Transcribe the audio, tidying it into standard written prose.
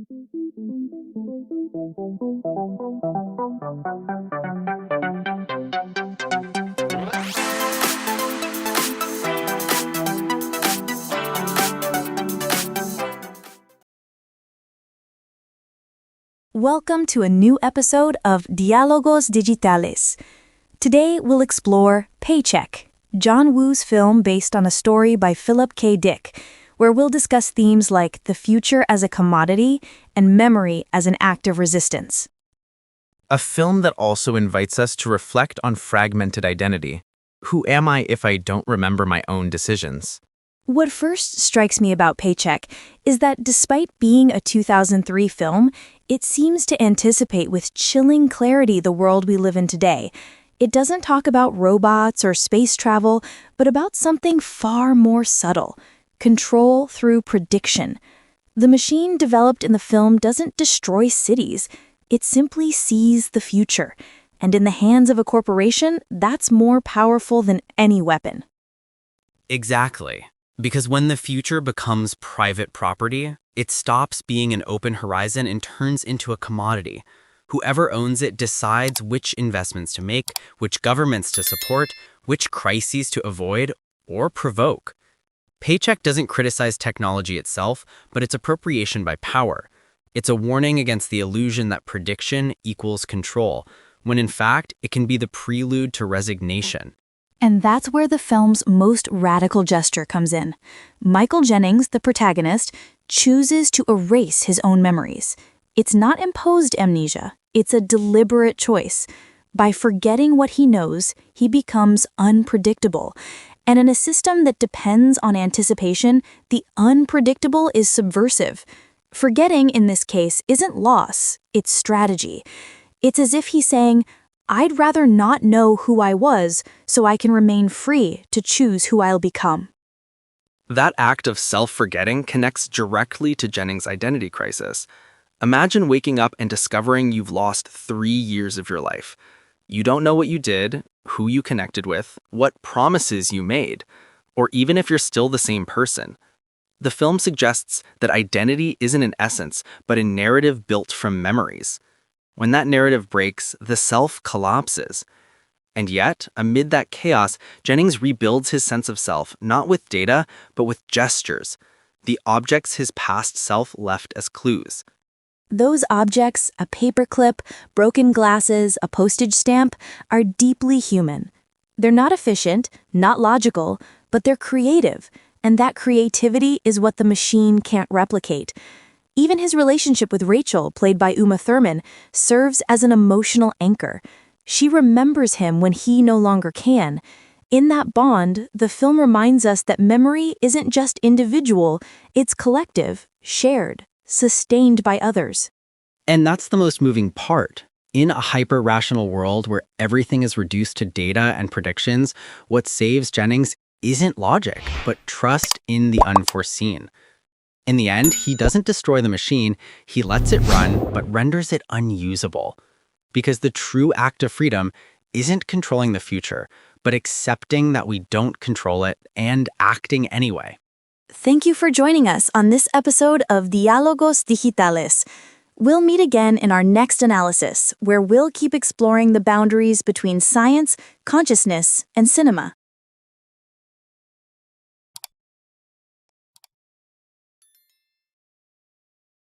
Welcome to a new episode of Diálogos Digitales. Today we'll explore Paycheck, John Woo's film based on a story by Philip K. Dick, where we'll discuss themes like the future as a commodity and memory as an act of resistance. A film that also invites us to reflect on fragmented identity. Who am I if I don't remember my own decisions? What first strikes me about Paycheck is that despite being a 2003 film, it seems to anticipate with chilling clarity the world we live in today. It doesn't talk about robots or space travel, but about something far more subtle: control through prediction. The machine developed in the film doesn't destroy cities, it simply sees the future. And in the hands of a corporation, that's more powerful than any weapon. Exactly. Because when the future becomes private property, it stops being an open horizon and turns into a commodity. Whoever owns it decides which investments to make, which governments to support, which crises to avoid or provoke. Paycheck doesn't criticize technology itself, but its appropriation by power. It's a warning against the illusion that prediction equals control, when in fact it can be the prelude to resignation. And that's where the film's most radical gesture comes in. Michael Jennings, the protagonist, chooses to erase his own memories. It's not imposed amnesia, it's a deliberate choice. By forgetting what he knows, he becomes unpredictable. And in a system that depends on anticipation, the unpredictable is subversive. Forgetting, in this case, isn't loss, it's strategy. It's as if he's saying, I'd rather not know who I was so I can remain free to choose who I'll become. That act of self-forgetting connects directly to Jennings' identity crisis. Imagine waking up and discovering you've lost 3 years of your life. You don't know what you did, who you connected with, what promises you made, or even if you're still the same person. The film suggests that identity isn't an essence, but a narrative built from memories. When that narrative breaks, the self collapses. And yet, amid that chaos, Jennings rebuilds his sense of self, not with data, but with gestures, the objects his past self left as clues. Those objects, a paperclip, broken glasses, a postage stamp, are deeply human. They're not efficient, not logical, but they're creative, and that creativity is what the machine can't replicate. Even his relationship with Rachel, played by Uma Thurman, serves as an emotional anchor. She remembers him when he no longer can. In that bond, the film reminds us that memory isn't just individual, it's collective, shared, sustained by others. And that's the most moving part. In a hyper-rational world where everything is reduced to data and predictions, what saves Jennings isn't logic, but trust in the unforeseen. In the end, he doesn't destroy the machine, he lets it run, but renders it unusable. Because the true act of freedom isn't controlling the future, but accepting that we don't control it and acting anyway. Thank you for joining us on this episode of Diálogos Digitales. We'll meet again in our next analysis, where we'll keep exploring the boundaries between science, consciousness, and cinema.